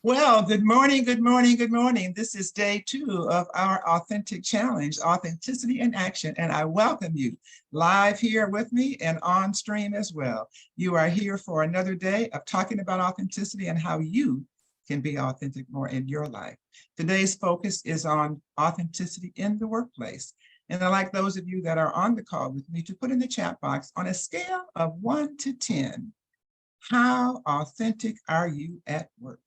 Well, good morning, good morning, good morning. This is day 2 of our Authentic Challenge, Authenticity in Action, and I welcome you live here with me and on stream as well. You are here for another day of talking about authenticity and how you can be authentic more in your life. Today's focus is on authenticity in the workplace. And I'd like those of you that are on the call with me to put in the chat box on a scale of 1 to 10, how authentic are you at work?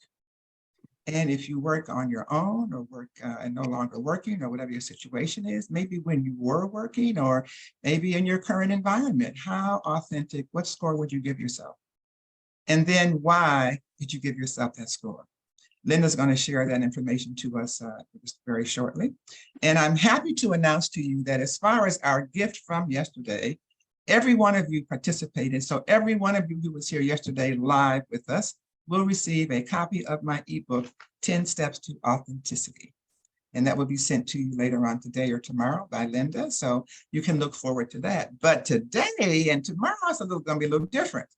And if you work on your own or work and no longer working or whatever your situation is, maybe when you were working or maybe in your current environment, how authentic, what score would you give yourself? And then why did you give yourself that score? Linda's going to share that information to us very shortly. And I'm happy to announce to you that as far as our gift from yesterday, every one of you participated. So every one of you who was here yesterday live with us will receive a copy of my ebook, 10 Steps to Authenticity. And that will be sent to you later on today or tomorrow by Linda. So you can look forward to that. But today and tomorrow is going to be a little different.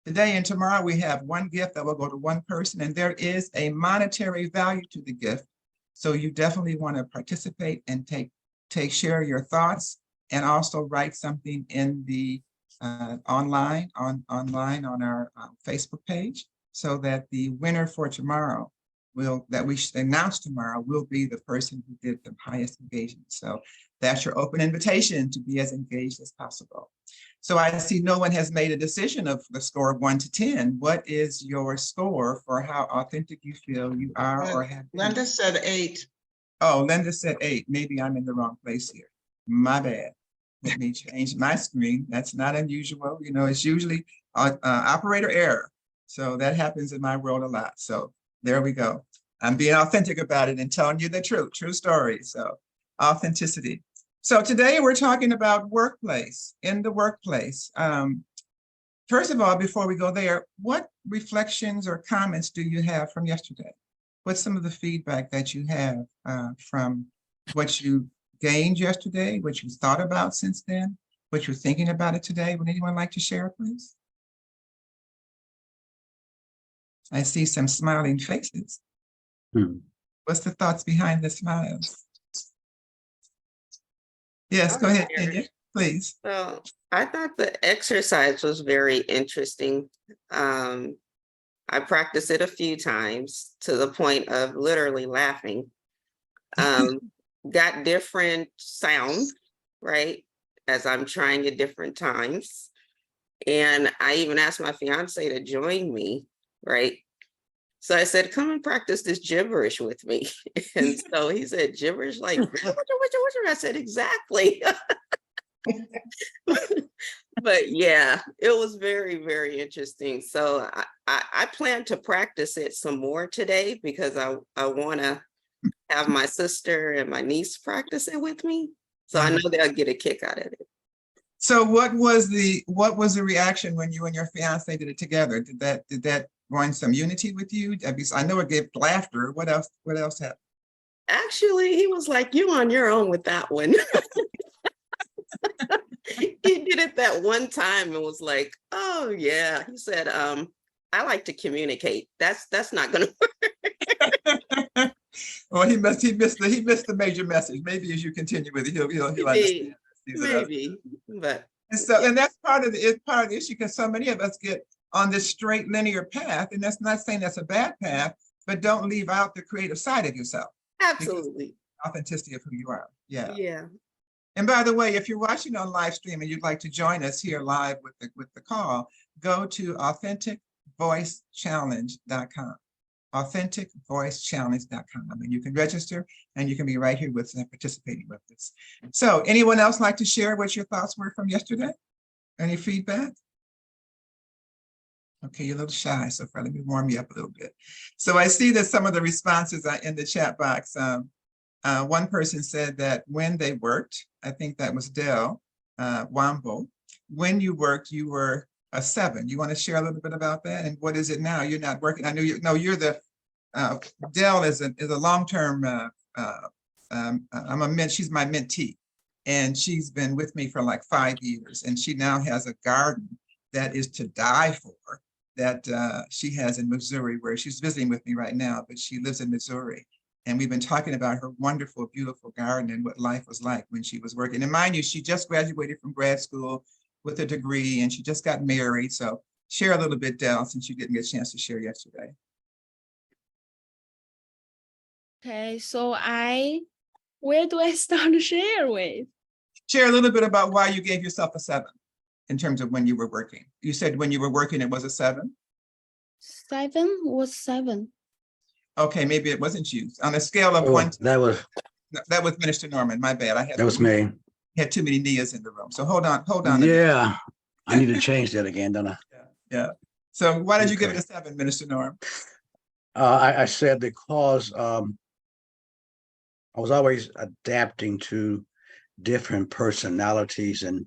Today and tomorrow, we have one gift that will go to one person, and there is a monetary value to the gift. So you definitely want to participate and share your thoughts, and also write something in the online on our Facebook page, so that the winner for tomorrow that we announce tomorrow will be the person who did the highest engagement. So that's your open invitation to be as engaged as possible. So I see no one has made a decision of the score of 1 to 10. What is your score for how authentic you feel you are or have been? Linda said 8. Oh, Linda said 8. Maybe I'm in the wrong place here. My bad. Let me change my screen. That's not unusual. You know, it's usually operator error. So that happens in my world a lot. So there we go. I'm being authentic about it and telling you the truth, true story. So authenticity. So today we're talking about workplace, in the workplace. First of all, before we go there, what reflections or comments do you have from yesterday? What's some of the feedback that you have from what you gained yesterday, what you thought about since then, what you're thinking about it today? Would anyone like to share, please? I see some smiling faces. What's the thoughts behind the smiles? Yes, go ahead, Kenya, please. So I thought the exercise was very interesting. I practiced it a few times to the point of literally laughing. Got different sounds, right? As I'm trying at different times. And I even asked my fiance to join me, right? So I said, come and practice this gibberish with me. And so he said, gibberish, like, I said, exactly. But yeah, it was very, very interesting. So I plan to practice it some more today because I want to have my sister and my niece practice it with me. So I know they'll get a kick out of it. So what was the reaction when you and your fiance did it together? Did that bring some unity with you? I know it gave laughter. What else happened? Actually, he was like, you on your own with that one. He did it that one time and was like, oh yeah. He said, I like to communicate. That's not gonna work. Well, he missed the major message. Maybe as you continue with it, he'll understand. Maybe, but and that's part of the issue, because so many of us get on this straight linear path, and that's not saying that's a bad path, but don't leave out the creative side of yourself. Absolutely. Authenticity of who you are. Yeah. Yeah. And by the way, if you're watching on live stream and you'd like to join us here live with the call, go to authenticvoicechallenge.com. authenticvoicechallenge.com, and you can register and you can be right here with us, participating with us. So anyone else like to share what your thoughts were from yesterday? Any feedback? Okay, you're a little shy so far. Let me warm you up a little bit. So I see that some of the responses are in the chat box. One person said that when they worked, I think that was Dell Wambo, when you worked, you were a 7. You want to share a little bit about that? And what is it now? You're not working. I know you're the, Dell is a long-term, she's my mentee, and she's been with me for like 5 years, and she now has a garden that is to die for. that she has in Missouri, where she's visiting with me right now, but she lives in Missouri. And we've been talking about her wonderful, beautiful garden and what life was like when she was working. And mind you, she just graduated from grad school with a degree, and she just got married. So share a little bit, Del, since you didn't get a chance to share yesterday. Okay, so where do I start to share with? Share a little bit about why you gave yourself a 7 in terms of when you were working. You said when you were working, it was a 7. 7 was 7. Okay, maybe it wasn't you. On a scale of 1 to that was that was Minister Norman. My bad. that was me. Had too many Nias in the room. So hold on. Yeah, I need to change that again, don't I? Yeah. So why did you give it Okay. a 7, Minister Norm? I said because I was always adapting to different personalities, and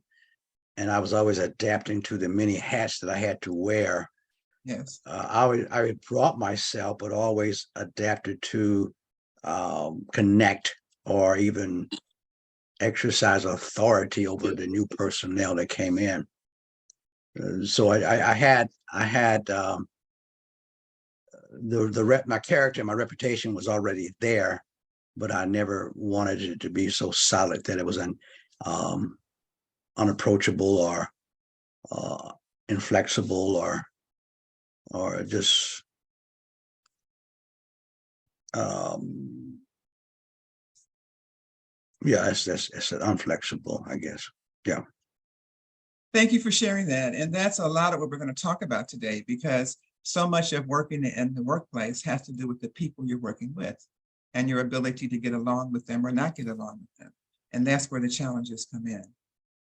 I was always adapting to the many hats that I had to wear. Yes. I brought myself, but always adapted to connect or even exercise authority over the new personnel that came in. So I had my character, my reputation was already there, but I never wanted it to be so solid that it was unapproachable or inflexible or just yeah, it's unflexible, I guess. Yeah. Thank you for sharing that. And that's a lot of what we're going to talk about today, because so much of working in the workplace has to do with the people you're working with and your ability to get along with them or not get along with them. And that's where the challenges come in.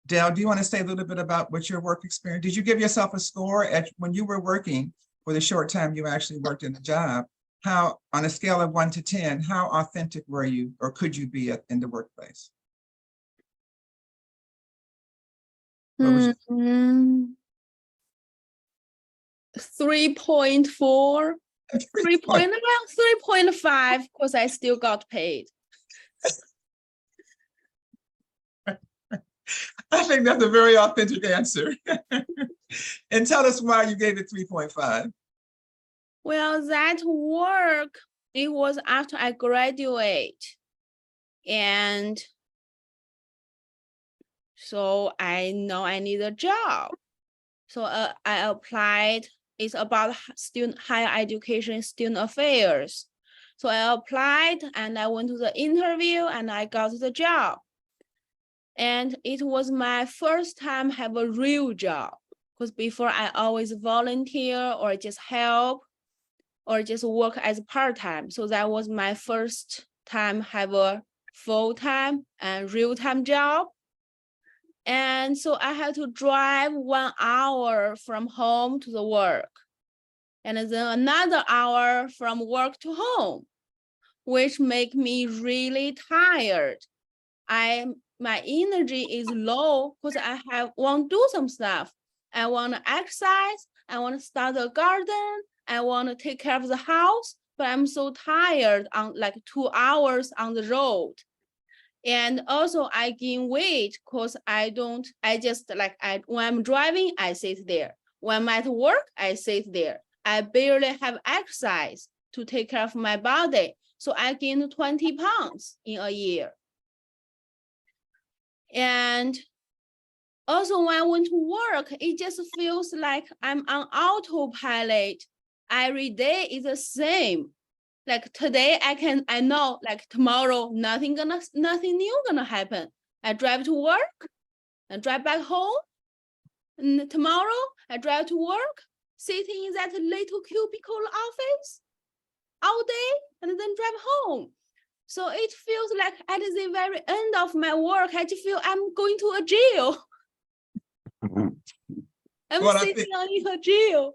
Del, do you want to say a little bit about what your work experience? Did you give yourself a score when you were working for the short time you actually worked in the job? How, on a scale of 1 to 10, how authentic were you or could you be in the workplace? What was 3.4, 3.5, because I still got paid. I think that's a very authentic answer. And tell us why you gave it 3.5. Well, that work, it was after I graduate. And so I know I need a job. So I applied. It's about higher education, student affairs. So I applied and I went to the interview and I got the job. And it was my first time have a real job, because before I always volunteer or just help or just work as part-time. So that was my first time have a full-time and real-time job. And so I had to drive 1 hour from home to the work, and then another hour from work to home, which make me really tired. My energy is low because I want to do some stuff. I want to exercise. I want to start a garden. I want to take care of the house, but I'm so tired on like 2 hours on the road. And also I gain weight because when I'm driving, I sit there. When I'm at work, I sit there. I barely have exercise to take care of my body. So I gained 20 pounds in a year. And also when I went to work, it just feels like I'm on autopilot. Every day is the same. Like today, I know like tomorrow, nothing new gonna happen. I drive to work and drive back home. And tomorrow I drive to work, sitting in that little cubicle office all day and then drive home. So it feels like at the very end of my work, I just feel I'm going to a jail. I'm sitting in a jail.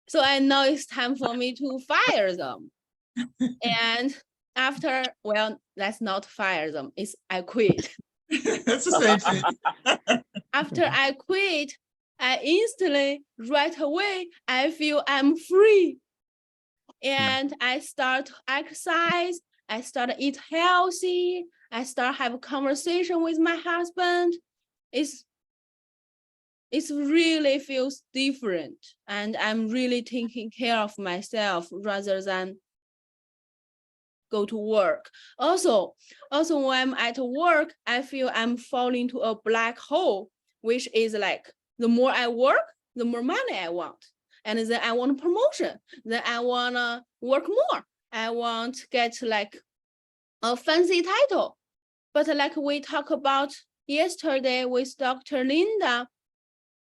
So I know it's time for me to fire them. And after, well, let's not fire them. I quit. That's the same thing. After I quit, I instantly, right away, I feel I'm free. And I start to exercise. I start to eat healthy. I start have a conversation with my husband. it really feels different, and I'm really taking care of myself rather than go to work. Also when I'm at work, I feel I'm falling to a black hole, which is like the more I work, the more money I want. And then I want a promotion. Then I want to work more. I want to get like a fancy title. But like we talked about yesterday with Dr. Linda,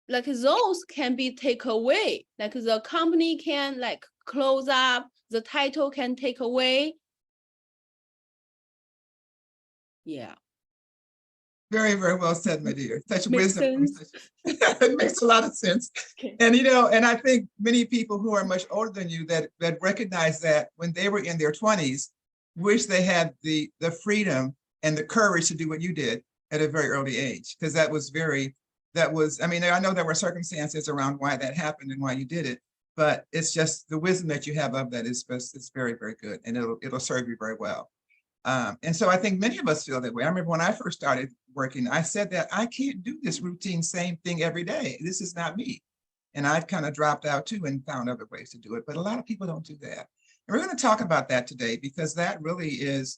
like those can be taken away. Like the company can like close up, the title can take away. Yeah. Very, very well said, my dear. Such Makes wisdom. sense. It makes a lot of sense. Okay. And, you know, and I think many people who are much older than you that recognize that when they were in their 20s, wish they had the freedom and the courage to do what you did at a very early age. Because that was, I mean, I know there were circumstances around why that happened and why you did it, but it's just the wisdom that you have of that is it's very, very good. And it'll serve you very well. And so I think many of us feel that way. I remember when I first started working, I said that I can't do this routine same thing every day. This is not me. And I kind of dropped out too and found other ways to do it. But a lot of people don't do that. And we're going to talk about that today because that really is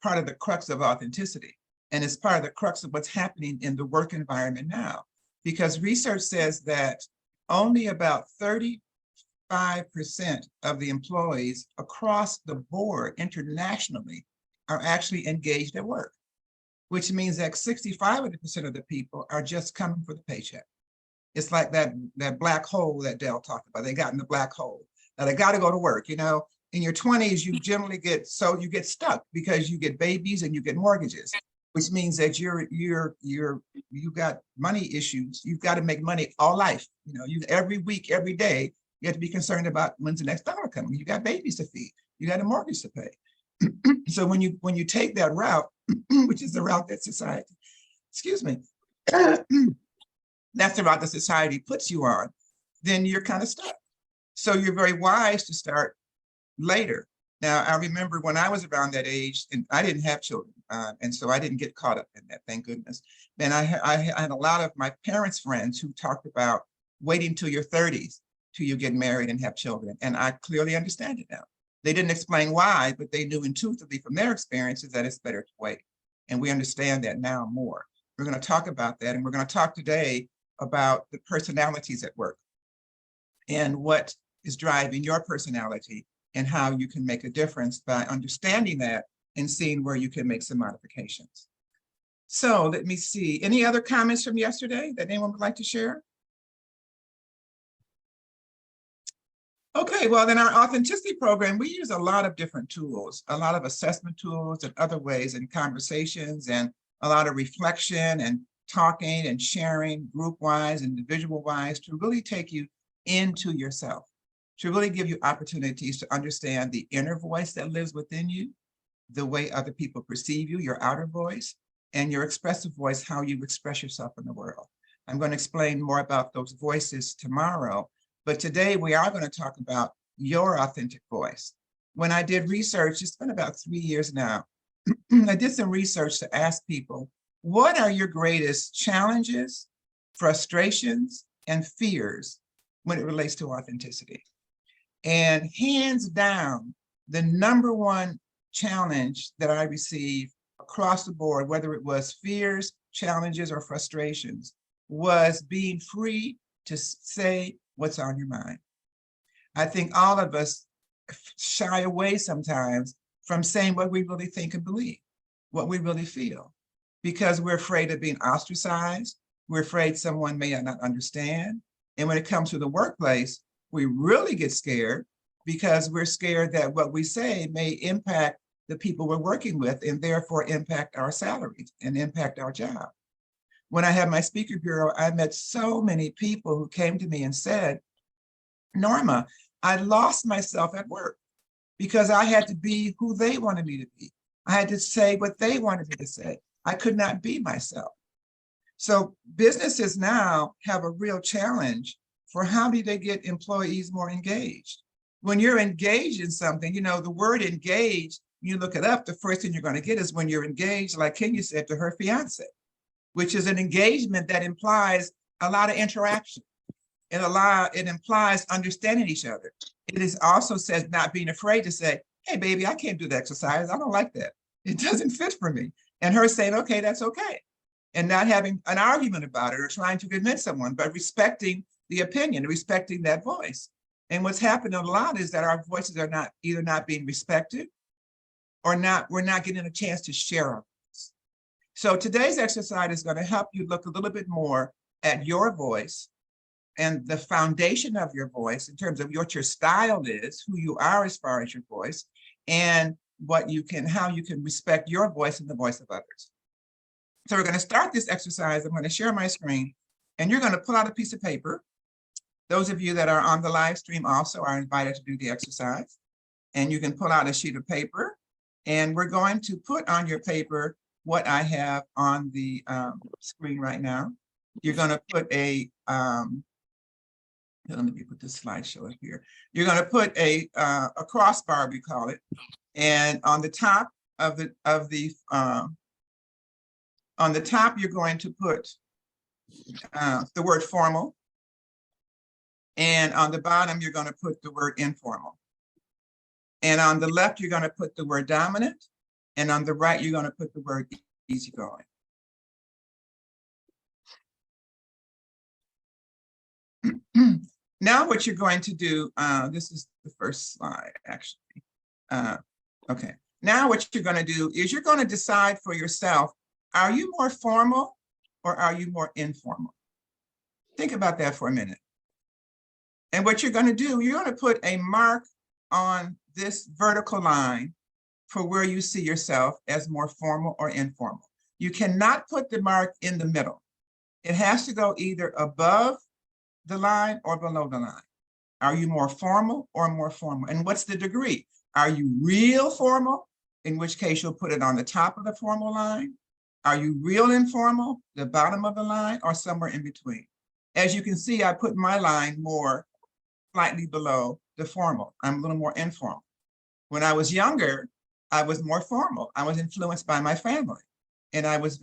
part of the crux of authenticity. And it's part of the crux of what's happening in the work environment now. Because research says that only about 35% of the employees across the board internationally are actually engaged at work, which means that 65% of the people are just coming for the paycheck. It's like that black hole that Dell talked about. They got in the black hole. Now they got to go to work. You know, in your 20s, you generally get stuck because you get babies and you get mortgages, which means that you got money issues. You've got to make money all life. You know, every week, every day, you have to be concerned about when's the next dollar coming. You got babies to feed. You got a mortgage to pay. So when you take that route, which is the route that society, excuse me, that's the route that society puts you on, then you're kind of stuck. So you're very wise to start later. Now, I remember when I was around that age, and I didn't have children, and so I didn't get caught up in that, thank goodness. And I had a lot of my parents' friends who talked about waiting till your 30s till you get married and have children, and I clearly understand it now. They didn't explain why, but they knew intuitively from their experiences that it's better to wait. And we understand that now more. We're going to talk about that. And we're going to talk today about the personalities at work and what is driving your personality and how you can make a difference by understanding that and seeing where you can make some modifications. So let me see. Any other comments from yesterday that anyone would like to share? Okay, well, in our authenticity program, we use a lot of different tools, a lot of assessment tools and other ways and conversations and a lot of reflection and talking and sharing group-wise, individual-wise to really take you into yourself, to really give you opportunities to understand the inner voice that lives within you, the way other people perceive you, your outer voice, and your expressive voice, how you express yourself in the world. I'm going to explain more about those voices tomorrow. But today we are going to talk about your authentic voice. When I did research, it's been about 3 years now, I did some research to ask people, what are your greatest challenges, frustrations, and fears when it relates to authenticity? And hands down, the #1 challenge that I received across the board, whether it was fears, challenges, or frustrations, was being free to say what's on your mind. I think all of us shy away sometimes from saying what we really think and believe, what we really feel, because we're afraid of being ostracized. We're afraid someone may not understand. And when it comes to the workplace, we really get scared because we're scared that what we say may impact the people we're working with and therefore impact our salaries and impact our job. When I had my speaker bureau, I met so many people who came to me and said, Norma, I lost myself at work because I had to be who they wanted me to be. I had to say what they wanted me to say. I could not be myself. So businesses now have a real challenge for how do they get employees more engaged? When you're engaged in something, you know, the word engaged, you look it up, the first thing you're going to get is when you're engaged, like Kenya said to her fiance, which is an engagement that implies a lot of interaction. It implies understanding each other. It is also says not being afraid to say, hey, baby, I can't do the exercise. I don't like that. It doesn't fit for me. And her saying, okay, that's okay. And not having an argument about it or trying to convince someone, but respecting the opinion, respecting that voice. And what's happening a lot is that our voices are either not being respected or we're not getting a chance to share our voice. So today's exercise is going to help you look a little bit more at your voice and the foundation of your voice in terms of what your style is, who you are as far as your voice, and how you can respect your voice and the voice of others. So we're going to start this exercise. I'm going to share my screen, and you're going to pull out a piece of paper. Those of you that are on the live stream also are invited to do the exercise. And you can pull out a sheet of paper, and we're going to put on your paper what I have on the screen right now. You're going to put let me put this slideshow up here. You're going to put a crossbar, we call it, and on the top of the on the top you're going to put the word formal, and on the bottom you're going to put the word informal, and on the left you're going to put the word dominant, and on the right you're going to put the word easygoing. Now what you're going to do, this is the first slide actually. Okay, now what you're going to do is you're going to decide for yourself, are you more formal or are you more informal? Think about that for a minute. And what you're going to do, you're going to put a mark on this vertical line for where you see yourself as more formal or informal. You cannot put the mark in the middle. It has to go either above the line or below the line. Are you more formal or more formal? And what's the degree? Are you real formal? In which case you'll put it on the top of the formal line. Are you real informal, the bottom of the line, or somewhere in between? As you can see, I put my line more slightly below the formal. I'm a little more informal. When I was younger, I was more formal. I was influenced by my family, and I was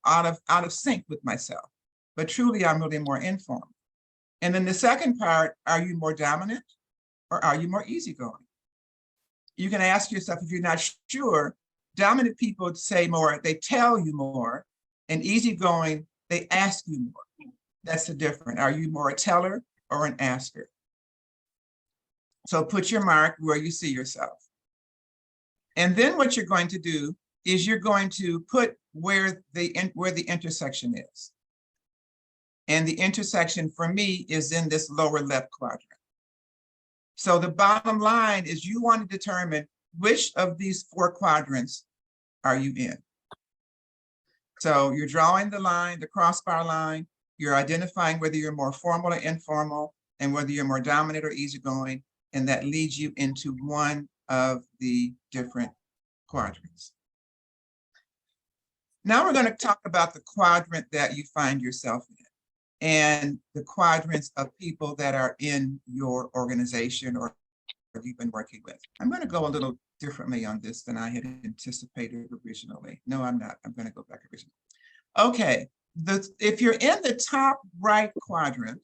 out of sync with myself. But truly, I'm really more informal. And then the second part, are you more dominant or are you more easygoing? You can ask yourself if you're not sure. Dominant people say more, they tell you more, and easygoing, they ask you more. That's the difference. Are you more a teller or an asker? So put your mark where you see yourself. And then what you're going to do is you're going to put where the intersection is. And the intersection for me is in this lower left quadrant. So the bottom line is you want to determine which of these 4 quadrants are you in. So you're drawing the line, the crossbar line, you're identifying whether you're more formal or informal, and whether you're more dominant or easygoing, and that leads you into one of the different quadrants. Now we're going to talk about the quadrant that you find yourself in, and the quadrants of people that are in your organization or you've been working with. I'm going to go a little differently on this than I had anticipated originally. No, I'm not. I'm going to go back originally. Okay, if you're in the top right quadrant,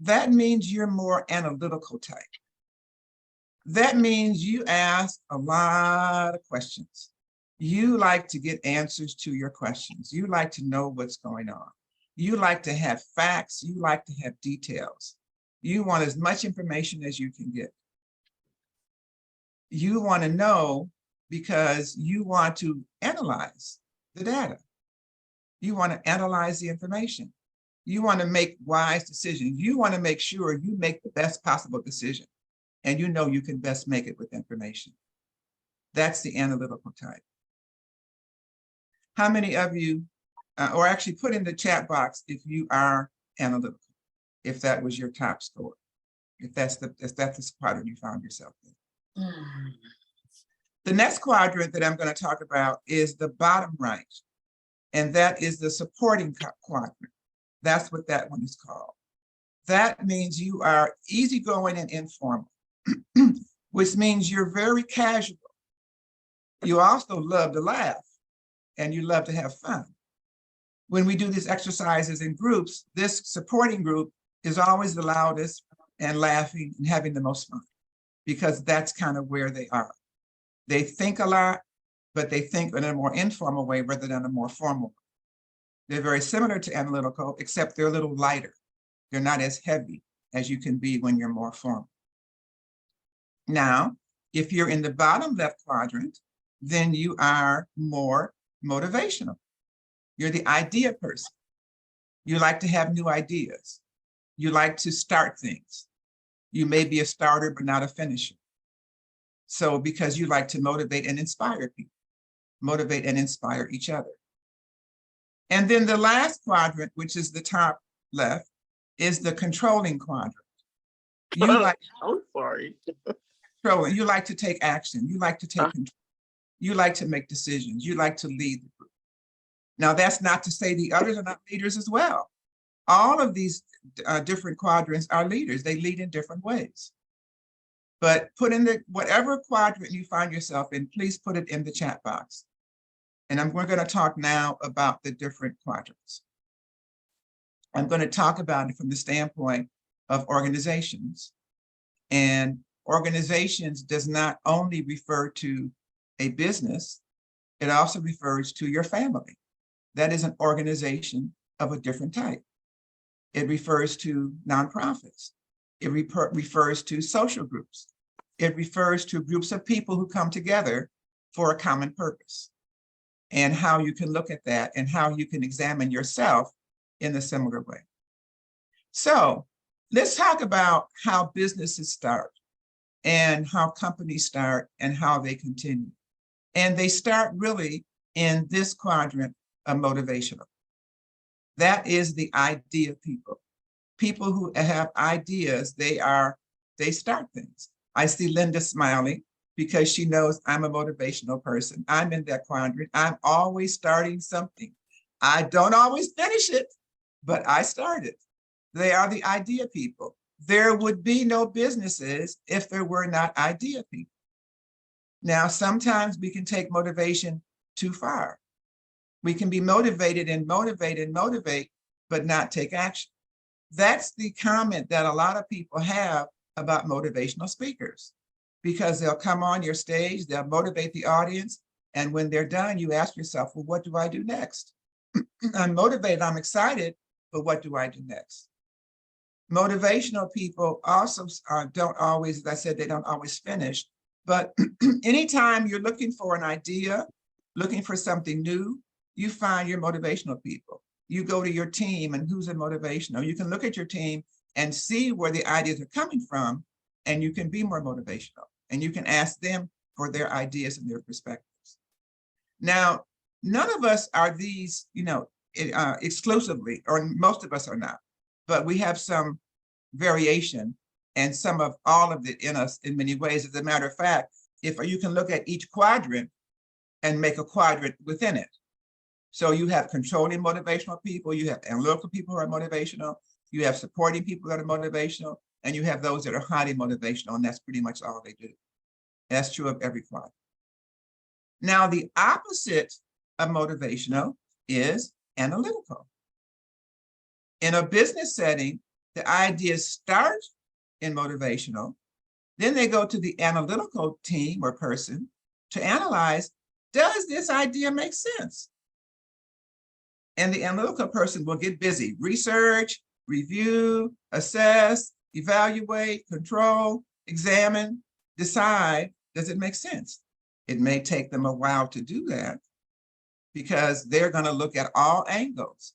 that means you're more analytical type. That means you ask a lot of questions. You like to get answers to your questions. You like to know what's going on. You like to have facts. You like to have details. You want as much information as you can get. You want to know because you want to analyze the data. You want to analyze the information. You want to make wise decisions. You want to make sure you make the best possible decision, and you know you can best make it with information. That's the analytical type. How many of you, or actually put in the chat box if you are analytical, if that was your top score, if that's the quadrant you found yourself in. The next quadrant that I'm going to talk about is the bottom right, and that is the supporting quadrant. That's what that one is called. That means you are easygoing and informal, which means you're very casual. You also love to laugh and you love to have fun, when we do these exercises in groups, this supporting group is always the loudest and laughing and having the most fun, because that's kind of where they are. They think a lot, but they think in a more informal way rather than a more formal way. They're very similar to analytical, except they're a little lighter. They're not as heavy as you can be when you're more formal. Now, if you're in the bottom left quadrant, then you are more motivational. You're the idea person. You like to have new ideas. You like to start things. You may be a starter, but not a finisher. So because you like to motivate and inspire people, motivate and inspire each other. And then the last quadrant, which is the top left, is the controlling quadrant. You like, I'm sorry. controlling. You like to take action. You like to take control. You like to make decisions. You like to lead the group. Now, that's not to say the others are not leaders as well. All of these different quadrants are leaders. They lead in different ways. But put in the whatever quadrant you find yourself in, please put it in the chat box. And we're going to talk now about the different quadrants. I'm going to talk about it from the standpoint of organizations. And organizations does not only refer to a business, it also refers to your family. That is an organization of a different type. It refers to nonprofits. It refers to social groups. It refers to groups of people who come together for a common purpose, and how you can look at that and how you can examine yourself in a similar way. So let's talk about how businesses start and how companies start and how they continue. And they start really in this quadrant of motivational. That is the idea people. People who have ideas, they start things. I see Linda smiling because she knows I'm a motivational person. I'm in that quadrant. I'm always starting something. I don't always finish it, but I start it. They are the idea people. There would be no businesses if there were not idea people. Now, sometimes we can take motivation too far. We can be motivated and motivate, but not take action. That's the comment that a lot of people have about motivational speakers, because they'll come on your stage, they'll motivate the audience, and when they're done, you ask yourself, well, what do I do next? I'm motivated, I'm excited, but what do I do next? Motivational people also don't always, as I said, they don't always finish, but anytime you're looking for an idea, looking for something new, you find your motivational people. You go to your team and who's a motivational. You can look at your team and see where the ideas are coming from, and you can be more motivational, and you can ask them for their ideas and their perspectives. Now, none of us are these, exclusively, or most of us are not, but we have some variation and some of all of it in us in many ways. As a matter of fact, if you can look at each quadrant and make a quadrant within it. So you have controlling motivational people, you have analytical people who are motivational, you have supporting people that are motivational, and you have those that are highly motivational, and that's pretty much all they do. That's true of every quadrant. Now, the opposite of motivational is analytical. In a business setting, the ideas start in motivational, then they go to the analytical team or person to analyze, does this idea make sense? And the analytical person will get busy, research, review, assess, evaluate, control, examine, decide, does it make sense? It may take them a while to do that because they're going to look at all angles.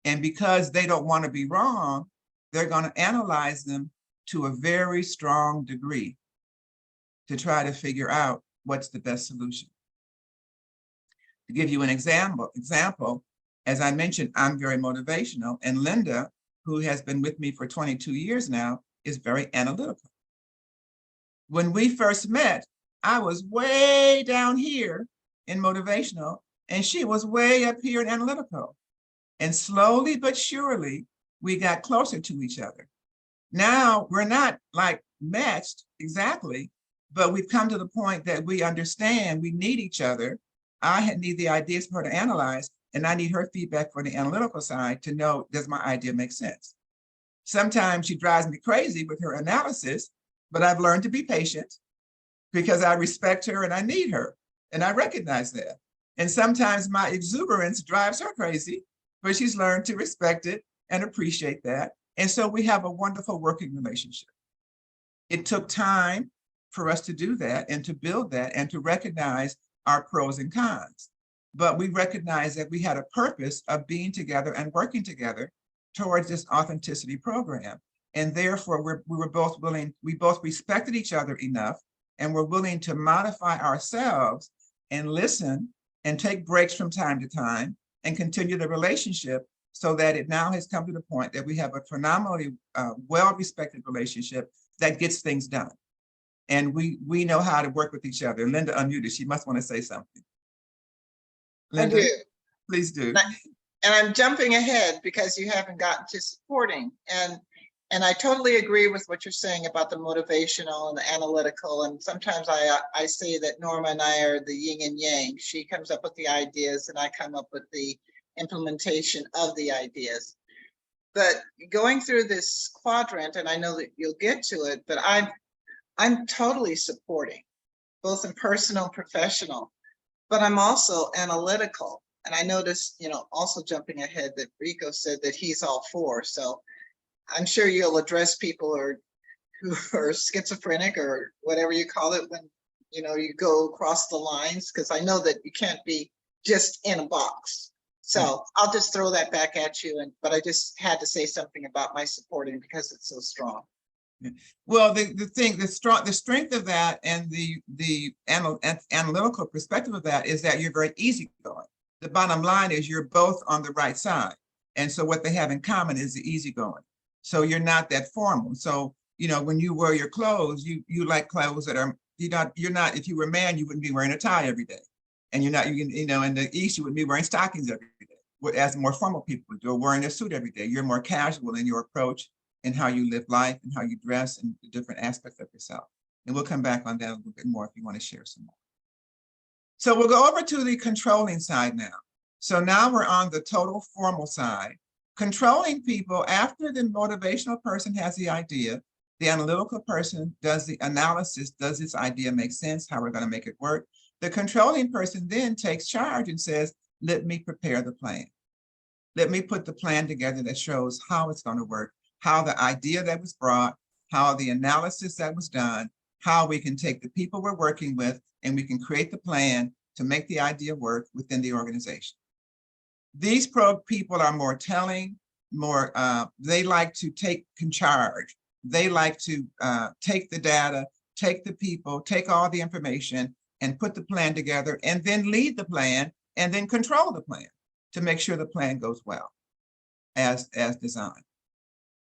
And because they don't want to be wrong, they're going to analyze them to a very strong degree to try to figure out what's the best solution. To give you an example, as I mentioned, I'm very motivational, and Linda, who has been with me for 22 years now, is very analytical. When we first met, I was way down here in motivational, and she was way up here in analytical. And slowly but surely, we got closer to each other. Now, we're not like matched exactly, but we've come to the point that we understand we need each other. I need the ideas for her to analyze, and I need her feedback for the analytical side to know, does my idea make sense? Sometimes she drives me crazy with her analysis, but I've learned to be patient because I respect her and I need her, and I recognize that. And sometimes my exuberance drives her crazy, but she's learned to respect it and appreciate that. And so we have a wonderful working relationship. It took time for us to do that and to build that and to recognize our pros and cons. But we recognized that we had a purpose of being together and working together towards this authenticity program. And therefore, we were both willing, we both respected each other enough and were willing to modify ourselves and listen and take breaks from time to time and continue the relationship so that it now has come to the point that we have a phenomenally well-respected relationship that gets things done. And we know how to work with each other. Linda unmuted, she must want to say something. Linda, I do. Please do. And I'm jumping ahead because you haven't gotten to supporting. And I totally agree with what you're saying about the motivational and the analytical. And sometimes I say that Norma and I are the yin and yang. She comes up with the ideas and I come up with the implementation of the ideas. But going through this quadrant, and I know that you'll get to it, but I'm totally supporting, both in personal and professional, but I'm also analytical. And I noticed, you know, also jumping ahead, that Rico said that he's all for. So I'm sure you'll address people who are schizophrenic or whatever you call it when, you know, you go across the lines, because I know that you can't be just in a box. So I'll just throw that back at you. But I just had to say something about my supporting because it's so strong. Well, the strength of that and the analytical perspective of that is that you're very easygoing. The bottom line is you're both on the right side. And so what they have in common is the easygoing. So you're not that formal. So, you know, when you wear your clothes, you like clothes that are, you're not, if you were a man, you wouldn't be wearing a tie every day. And you're not, you know, in the East, you wouldn't be wearing stockings every day, as more formal people would do, or wearing a suit every day. You're more casual in your approach and how you live life and how you dress and the different aspects of yourself. And we'll come back on that a little bit more if you want to share some more. So we'll go over to the controlling side now. So now we're on the total formal side. Controlling people, after the motivational person has the idea, the analytical person does the analysis, does this idea make sense, how we're going to make it work. The controlling person then takes charge and says, let me prepare the plan. Let me put the plan together that shows how it's going to work, how the idea that was brought, how the analysis that was done, how we can take the people we're working with and we can create the plan to make the idea work within the organization. These people are more telling, more, they like to take charge. They like to take the data, take the people, take all the information and put the plan together and then lead the plan and then control the plan to make sure the plan goes well as designed.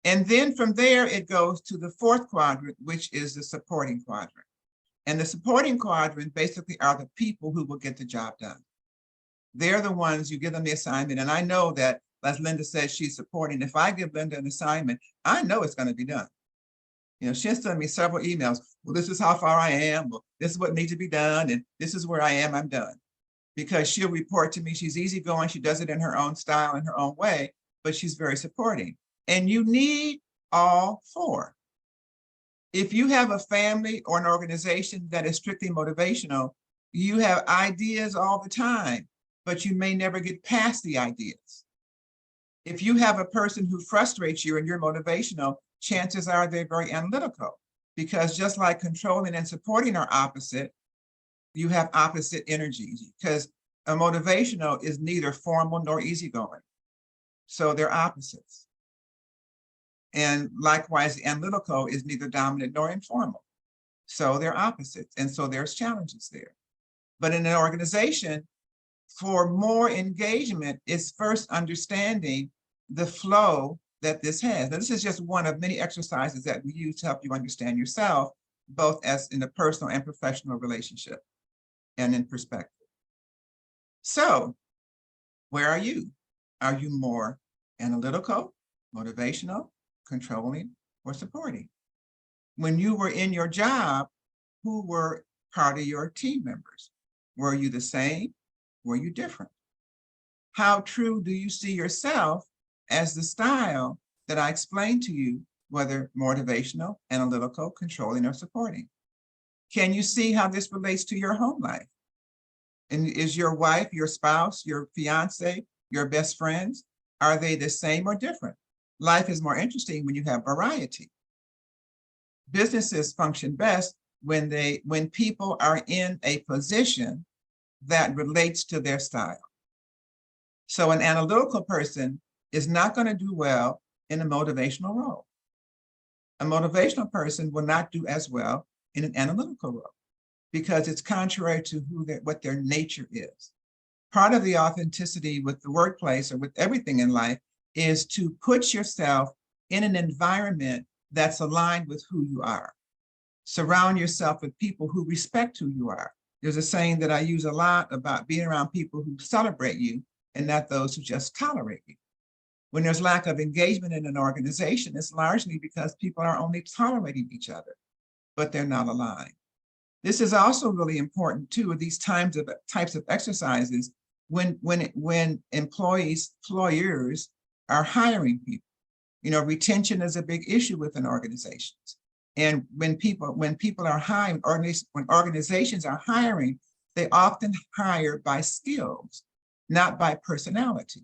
And then from there, it goes to the fourth quadrant, which is the supporting quadrant. And the supporting quadrant basically are the people who will get the job done. They're the ones, you give them the assignment. And I know that, as Linda says, she's supporting. If I give Linda an assignment, I know it's going to be done. You know, she has sent me several emails. Well, this is how far I am. Well, this is what needs to be done. And this is where I am, I'm done. Because she'll report to me, she's easygoing. She does it in her own style, in her own way, but she's very supporting. And you need all four. If you have a family or an organization that is strictly motivational, you have ideas all the time, but you may never get past the ideas. If you have a person who frustrates you and you're motivational, chances are they're very analytical, because just like controlling and supporting are opposite, you have opposite energies, because a motivational is neither formal nor easygoing. So they're opposites. And likewise, the analytical is neither dominant nor informal. So they're opposites. And so there's challenges there. But in an organization, for more engagement is first understanding the flow that this has. Now, this is just one of many exercises that we use to help you understand yourself, both as in a personal and professional relationship and in perspective. So where are you? Are you more analytical, motivational, controlling, or supporting? When you were in your job, who were part of your team members? Were you the same? Were you different? How true do you see yourself as the style that I explained to you, whether motivational, analytical, controlling, or supporting? Can you see how this relates to your home life? And is your wife, your spouse, your fiance, your best friends, are they the same or different? Life is more interesting when you have variety. Businesses function best when people are in a position that relates to their style. So an analytical person is not going to do well in a motivational role. A motivational person will not do as well in an analytical role because it's contrary to what their nature is. Part of the authenticity with the workplace or with everything in life is to put yourself in an environment that's aligned with who you are. Surround yourself with people who respect who you are. There's a saying that I use a lot about being around people who celebrate you and not those who just tolerate you. When there's lack of engagement in an organization, it's largely because people are only tolerating each other, but they're not aligned. This is also really important too, these types of exercises when employers are hiring people. You know, retention is a big issue within organizations. And when people are hiring, when organizations are hiring, they often hire by skills, not by personality,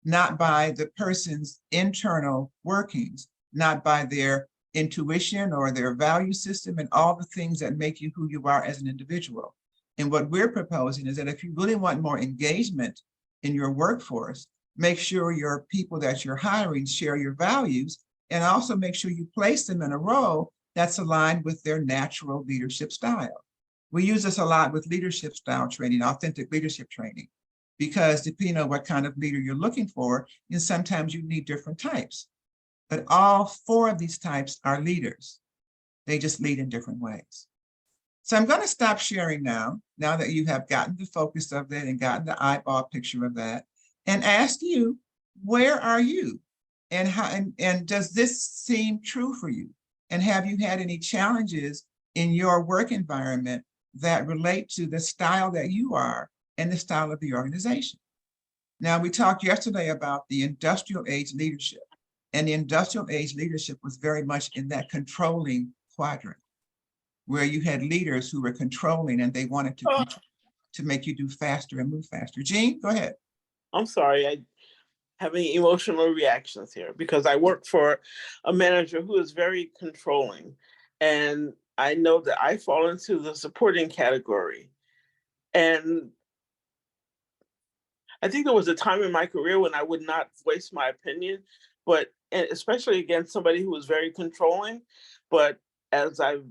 not by the person's internal workings, not by their intuition or their value system and all the things that make you who you are as an individual. And what we're proposing is that if you really want more engagement in your workforce, make sure your people that you're hiring share your values, and also make sure you place them in a role that's aligned with their natural leadership style. We use this a lot with leadership style training, authentic leadership training, because depending on what kind of leader you're looking for, and sometimes you need different types. But all 4 of these types are leaders. They just lead in different ways. So I'm going to stop sharing now that you have gotten the focus of that and gotten the eyeball picture of that, and ask you, where are you? And how, and does this seem true for you? And have you had any challenges in your work environment that relate to the style that you are and the style of the organization? Now, we talked yesterday about the industrial age leadership, and the industrial age leadership was very much in that controlling quadrant, where you had leaders who were controlling and they wanted to make you do faster and move faster. Jean, go ahead. I'm sorry, I having emotional reactions here because I work for a manager who is very controlling. And I know that I fall into the supporting category. And I think there was a time in my career when I would not voice my opinion, but especially against somebody who was very controlling. But as I've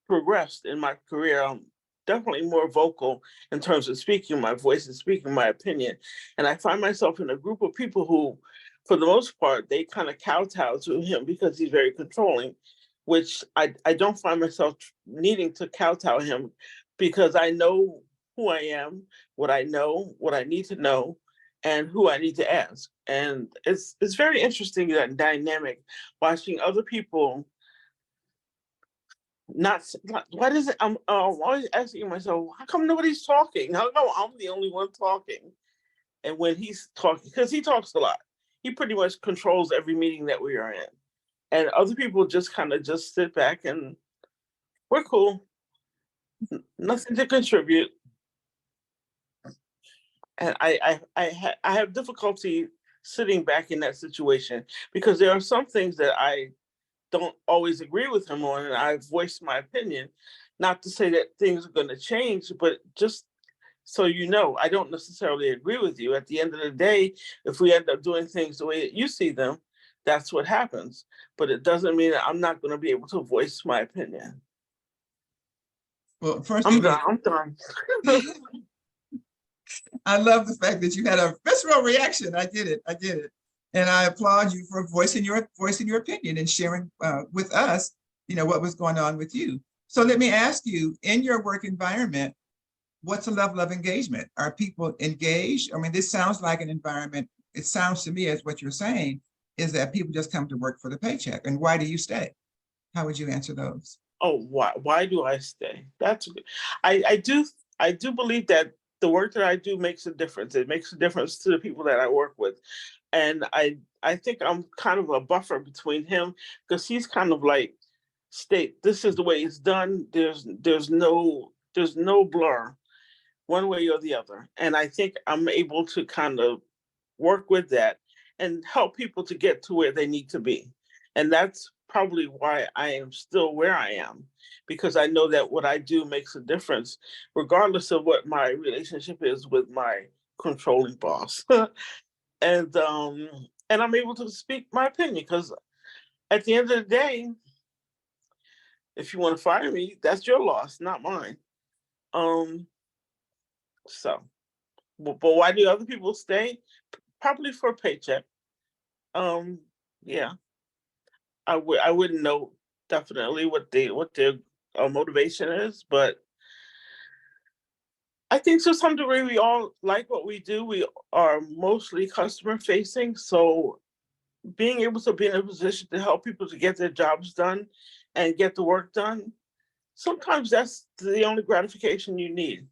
progressed in my career, I'm definitely more vocal in terms of speaking my voice and speaking my opinion. And I find myself in a group of people who, for the most part, they kind of kowtow to him because he's very controlling, which I don't find myself needing to kowtow him because I know who I am, what I know, what I need to know, and who I need to ask. And it's very interesting, that dynamic, watching other people what is it? I'm always asking myself, how come nobody's talking? How come I'm the only one talking? And when he's talking, because he talks a lot, he pretty much controls every meeting that we are in. And other people just kind of just sit back and we're cool. Nothing to contribute. And I have difficulty sitting back in that situation because there are some things that I don't always agree with him on, and I voiced my opinion. Not to say that things are going to change, but just so you know, I don't necessarily agree with you. At the end of the day, if we end up doing things the way that you see them, that's what happens. But it doesn't mean that I'm not going to be able to voice my opinion. Well, first I'm of all, done. I love the fact that you had a visceral reaction. I did it. And I applaud you for voicing your opinion and sharing with us, what was going on with you. So let me ask you, in your work environment, what's the level of engagement? Are people engaged? I mean, this sounds like an environment. It sounds to me as what you're saying is that people just come to work for the paycheck. And why do you stay? How would you answer those? Oh, why do I stay? That's good. I do believe that the work that I do makes a difference. It makes a difference to the people that I work with. And I think I'm kind of a buffer between him, because he's kind of like, state, this is the way it's done. There's no blur one way or the other. And I think I'm able to kind of work with that and help people to get to where they need to be. And that's probably why I am still where I am, because I know that what I do makes a difference, regardless of what my relationship is with my controlling boss. And I'm able to speak my opinion, because at the end of the day, if you want to fire me, that's your loss, not mine. So, but why do other people stay? Probably for a paycheck. Yeah, I wouldn't know definitely what their motivation is, but I think to some degree we all like what we do. We are mostly customer facing, so being able to be in a position to help people to get their jobs done and get the work done, sometimes that's the only gratification you need.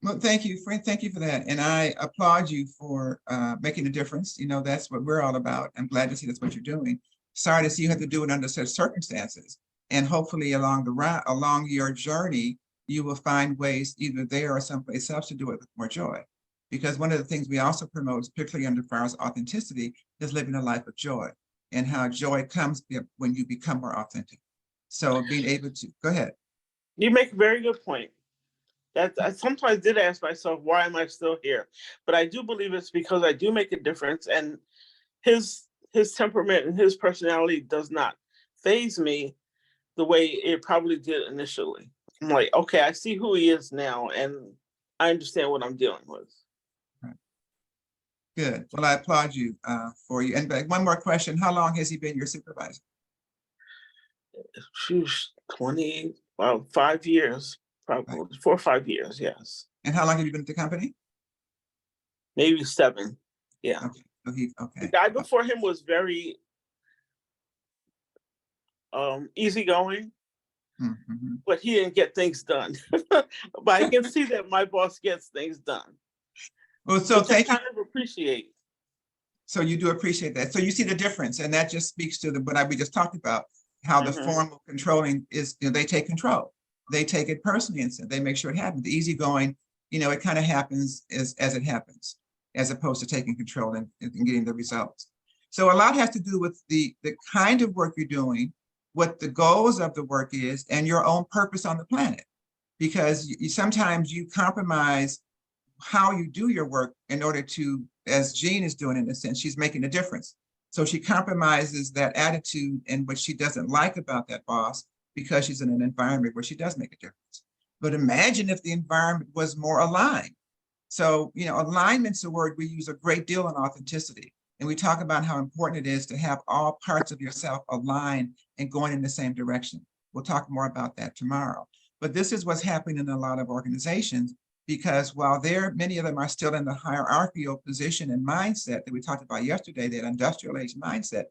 Well, thank you, Frank. Thank you for that. And I applaud you for making a difference. You know, that's what we're all about. I'm glad to see that's what you're doing. Sorry to see you have to do it under such circumstances. And hopefully along your journey, you will find ways either there or someplace else to do it with more joy. Because one of the things we also promote, particularly under Crux of Authenticity, is living a life of joy, and how joy comes when you become more authentic. So being able to, go ahead. You make a very good point. That I sometimes did ask myself, why am I still here? But I do believe it's because I do make a difference, and his temperament and his personality does not faze me the way it probably did initially. I'm like, okay, I see who he is now, and I understand what I'm dealing with. Good. Well, I applaud you for you. And one more question: how long has he been your supervisor? 5 years, probably 4 or 5 years, yes. And how long have you been at the company? Maybe 7. Yeah. Okay. So okay. The guy before him was very easygoing, but he didn't get things done. But I can see that my boss gets things done. Well, so thank you. I kind of appreciate. So you do appreciate that. So you see the difference, and that just speaks to what we just talked about, how the formal controlling is, they take control. They take it personally and they make sure it happens. The easygoing, it kind of happens as it happens, as opposed to taking control and getting the results. So a lot has to do with the kind of work you're doing, what the goals of the work is, and your own purpose on the planet. Because sometimes you compromise how you do your work in order to, as Jean is doing in a sense, she's making a difference. So she compromises that attitude and what she doesn't like about that boss, because she's in an environment where she does make a difference. But imagine if the environment was more aligned. So, alignment's a word we use a great deal in authenticity. And we talk about how important it is to have all parts of yourself aligned and going in the same direction. We'll talk more about that tomorrow. But this is what's happening in a lot of organizations, because while many of them are still in the hierarchical position and mindset that we talked about yesterday, that industrial age mindset,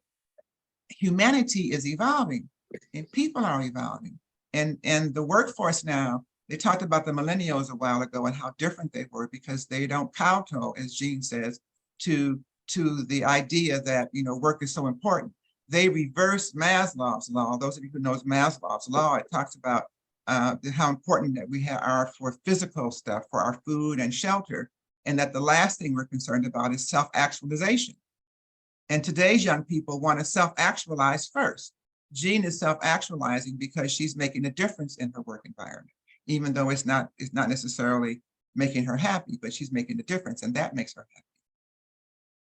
humanity is evolving and people are evolving. And the workforce now, they talked about the millennials a while ago and how different they were, because they don't kowtow, as Jean says, to the idea that, work is so important. They reversed Maslow's law. Those of you who know Maslow's law, it talks about how important that we are for physical stuff, for our food and shelter, and that the last thing we're concerned about is self-actualization. And today's young people want to self-actualize first. Jean is self-actualizing because she's making a difference in her work environment, even though it's not necessarily making her happy, but she's making a difference, and that makes her happy.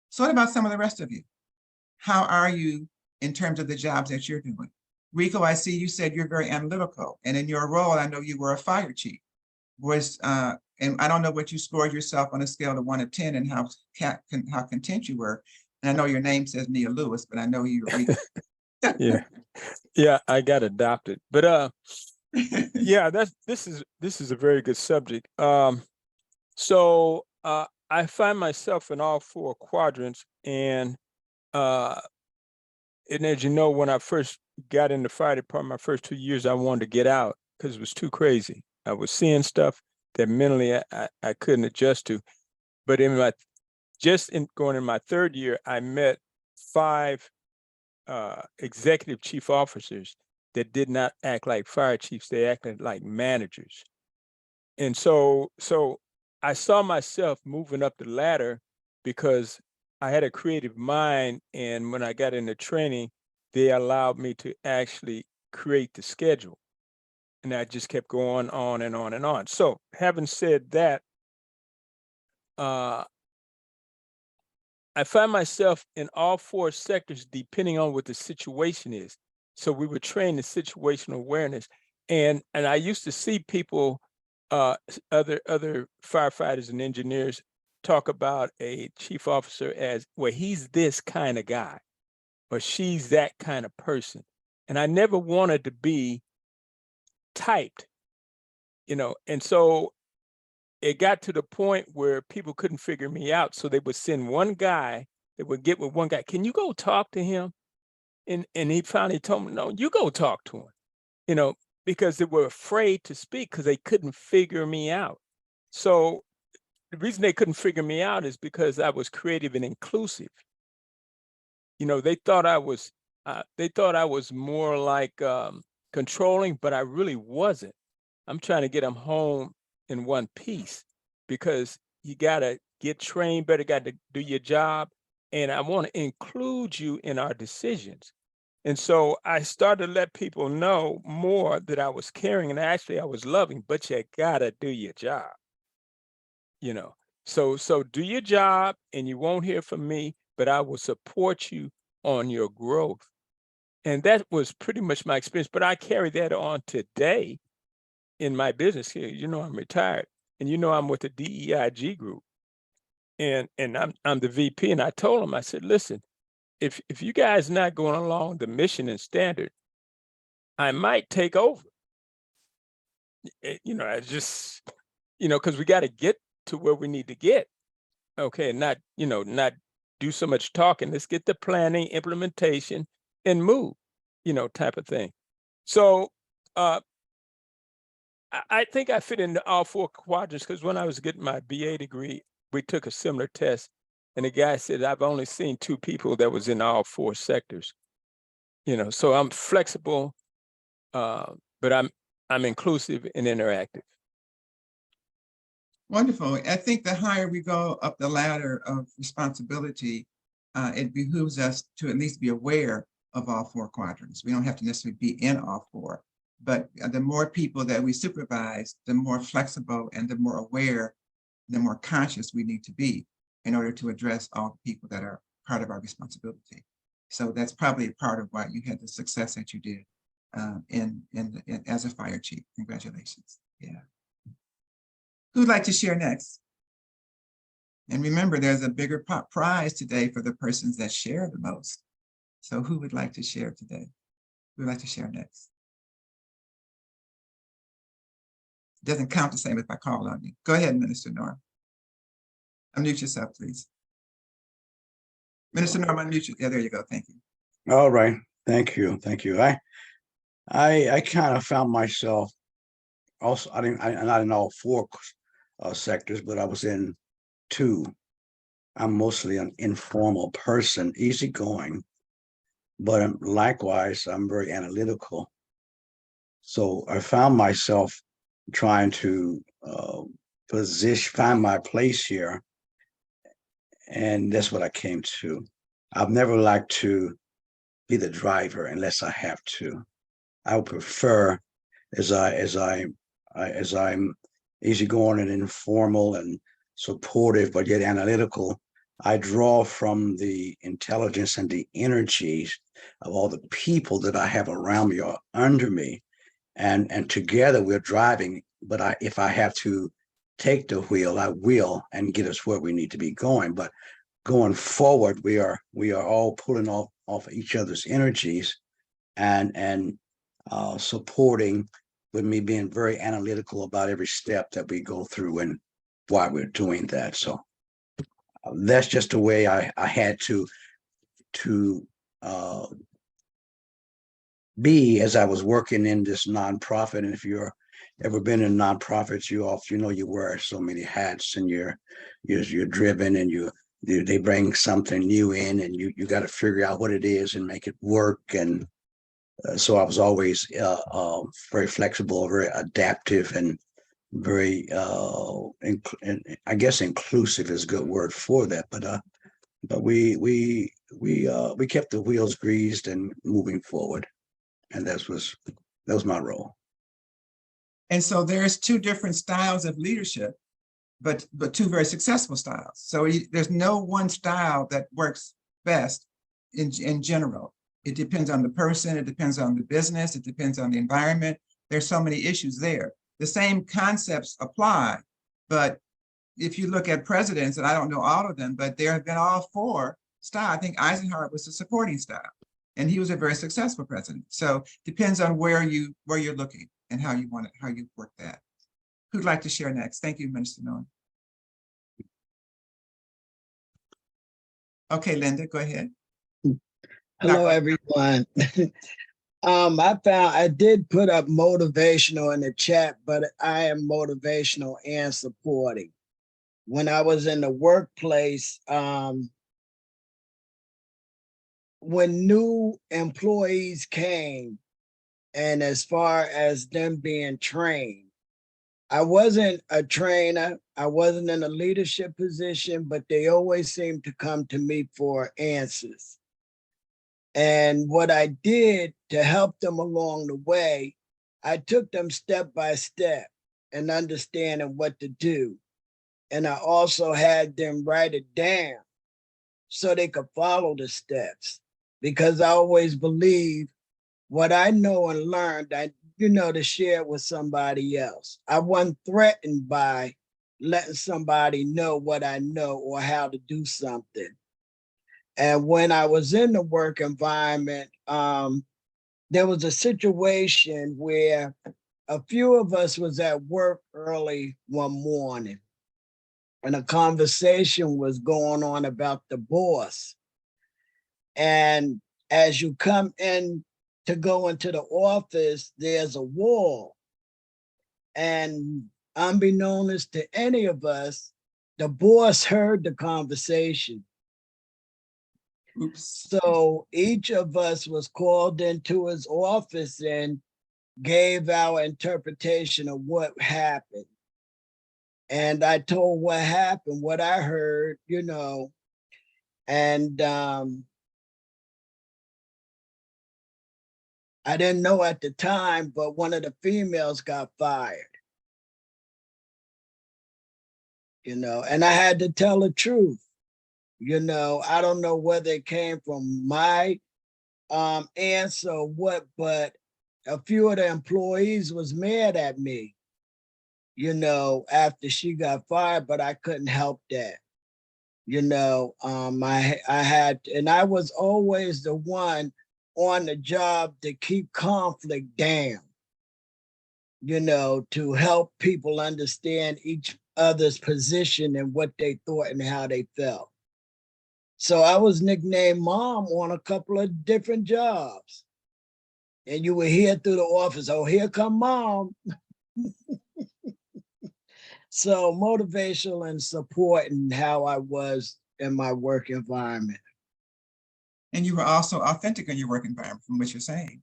So what about some of the rest of you? How are you in terms of the jobs that you're doing? Rico, I see you said you're very analytical, and in your role, I know you were a fire chief. And I don't know what you scored yourself on a scale of 1 to 10 and how content you were. And I know your name says Nia Lewis, but I know you're Rico. Yeah, I got adopted, but yeah, this is a very good subject. So I find myself in all 4 quadrants, and as you know, when I first got in the fire department, my first 2 years, I wanted to get out because it was too crazy. I was seeing stuff that mentally I couldn't adjust to. But in my going in my third year, I met 5 executive chief officers that did not act like fire chiefs. They acted like managers. And so I saw myself moving up the ladder because I had a creative mind. And when I got into training, they allowed me to actually create the schedule. And I just kept going on and on and on. So having said that, I find myself in all 4 sectors depending on what the situation is. So we were trained in situational awareness. And I used to see people, other firefighters and engineers talk about a chief officer as, well, he's this kind of guy, or she's that kind of person. And I never wanted to be typed, and so it got to the point where people couldn't figure me out. So they would send one guy, they would get with one guy, can you go talk to him? And he finally told me, no, you go talk to him, because they were afraid to speak because they couldn't figure me out. So the reason they couldn't figure me out is because I was creative and inclusive. They thought I was more like controlling, but I really wasn't. I'm trying to get them home in one piece, because you got to get trained better, got to do your job. And I want to include you in our decisions. And so I started to let people know more that I was caring, and actually I was loving, but you got to do your job. So do your job, and you won't hear from me, but I will support you on your growth. And that was pretty much my experience, but I carry that on today in my business here. I'm retired, and I'm with the DEIG group, and I'm the VP. And I told them, I said, listen, if you guys not going along the mission and standard, I might take over. I just, because we got to get to where we need to get. Okay, not do so much talking. Let's get the planning, implementation, and move, type of thing. So I think I fit into all 4 quadrants, because when I was getting my BA degree, we took a similar test, and the guy said, I've only seen 2 people that was in all 4 sectors. So I'm flexible, but I'm inclusive and interactive. Wonderful. I think the higher we go up the ladder of responsibility, it behooves us to at least be aware of all 4 quadrants. We don't have to necessarily be in all 4, but the more people that we supervise, the more flexible and the more aware, the more conscious we need to be in order to address all the people that are part of our responsibility. So that's probably a part of why you had the success that you did as a fire chief. Congratulations. Yeah. Who'd like to share next? And remember, there's a bigger prize today for the persons that share the most. So who would like to share today? Who would like to share next? It doesn't count the same if I call on you. Go ahead, Minister Norm. Unmute yourself, please. Minister Norm, unmute you. Yeah, there you go. Thank you. All right. Thank you. Thank you. I kind of found myself also, I'm not in all 4 sectors, but I was in 2. I'm mostly an informal person, easygoing, but likewise, I'm very analytical. So I found myself trying to find my place here. And that's what I came to. I've never liked to be the driver unless I have to. I would prefer, as I'm easygoing and informal and supportive, but yet analytical, I draw from the intelligence and the energies of all the people that I have around me or under me. And together we're driving, but if I have to take the wheel, I will, and get us where we need to be going. But going forward, we are all pulling off each other's energies and supporting, with me being very analytical about every step that we go through and why we're doing that. So that's just the way I had to be as I was working in this nonprofit. And if you're ever been in nonprofits, you wear so many hats, and you're driven, and they bring something new in, and you got to figure out what it is and make it work. And so I was always very flexible, very adaptive, and very and I guess inclusive is a good word for that. But we kept the wheels greased and moving forward, and that was my role. And so there's two different styles of leadership, but two very successful styles. So there's no one style that works best in general. It depends on the person, it depends on the business, it depends on the environment. There's so many issues there. The same concepts apply, but if you look at presidents, and I don't know all of them, but there have been all four styles. I think Eisenhower was a supporting style, and he was a very successful president. So depends on where you're looking and how you work that. Who'd like to share next? Thank you, Minister Norm. Okay, Linda, go ahead. Hello, everyone. I did put up motivational in the chat, but I am motivational and supporting. When I was in the workplace, when new employees came, and as far as them being trained, I wasn't a trainer, I wasn't in a leadership position, but they always seemed to come to me for answers. And what I did to help them along the way, I took them step by step and understanding what to do. And I also had them write it down so they could follow the steps, because I always believe what I know and learned, to share it with somebody else. I wasn't threatened by letting somebody know what I know or how to do something. And when I was in the work environment, there was a situation where a few of us was at work early one morning, and a conversation was going on about the boss. And as you come in to go into the office, there's a wall. And unbeknownst to any of us, the boss heard the conversation. Oops. So each of us was called into his office and gave our interpretation of what happened. And I told what happened, what I heard, and I didn't know at the time, but one of the females got fired. And I had to tell the truth. I don't know whether it came from my answer or what, but a few of the employees was mad at me, after she got fired, but I couldn't help that. I was always the one on the job to keep conflict down, to help people understand each other's position and what they thought and how they felt. So I was nicknamed Mom on a couple of different jobs. And you would hear through the office, oh, here come Mom. So motivational and supporting how I was in my work environment. And you were also authentic in your work environment, from what you're saying.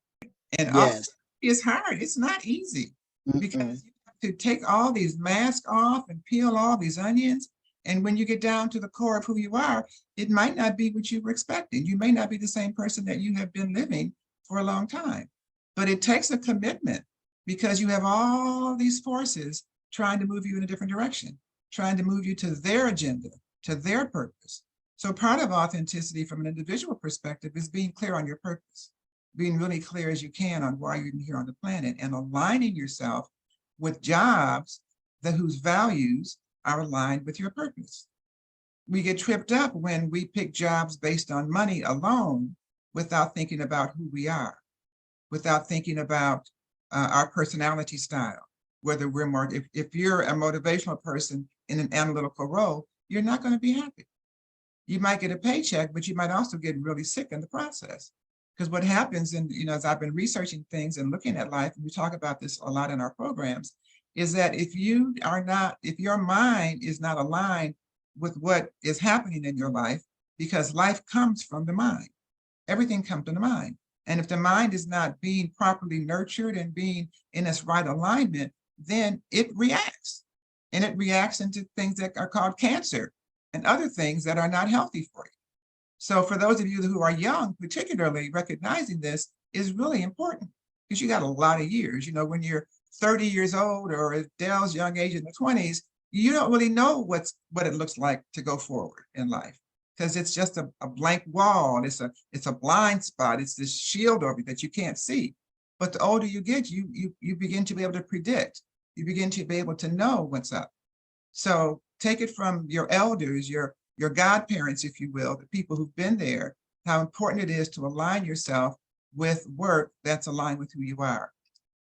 And yes, it's hard. It's not easy because you have to take all these masks off and peel all these onions. And when you get down to the core of who you are, it might not be what you were expecting. You may not be the same person that you have been living for a long time. But it takes a commitment, because you have all these forces trying to move you in a different direction, trying to move you to their agenda, to their purpose. So part of authenticity from an individual perspective is being clear on your purpose, being really clear as you can on why you're here on the planet, and aligning yourself with jobs whose values are aligned with your purpose. We get tripped up when we pick jobs based on money alone without thinking about who we are, without thinking about our personality style. Whether we're more, if you're a motivational person in an analytical role, you're not going to be happy. You might get a paycheck, but you might also get really sick in the process. Because what happens, and as I've been researching things and looking at life, and we talk about this a lot in our programs, is that if your mind is not aligned with what is happening in your life, because life comes from the mind. Everything comes from the mind. And if the mind is not being properly nurtured and being in its right alignment, then it reacts. And it reacts into things that are called cancer and other things that are not healthy for you. So for those of you who are young, particularly, recognizing this is really important, because you got a lot of years. When you're 30 years old, or at Dell's young age in the 20s, you don't really know what it looks like to go forward in life, because it's just a blank wall. It's a blind spot. It's this shield over that you can't see. But the older you get, you begin to be able to predict. You begin to be able to know what's up. So take it from your elders, your godparents, if you will, the people who've been there, how important it is to align yourself with work that's aligned with who you are.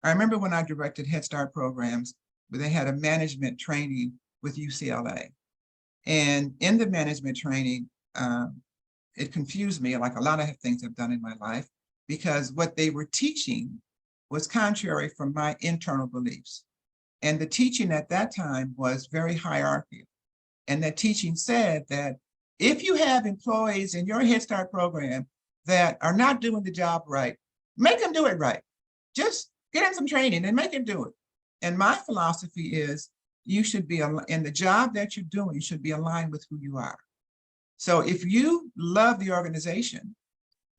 I remember when I directed Head Start programs, where they had a management training with UCLA. And in the management training, it confused me, like a lot of things I've done in my life, because what they were teaching was contrary from my internal beliefs. And the teaching at that time was very hierarchical. And that teaching said that if you have employees in your Head Start program that are not doing the job right, make them do it right. Just get them some training and make them do it. And my philosophy is, you should be in the job that you're doing, you should be aligned with who you are. So if you love the organization,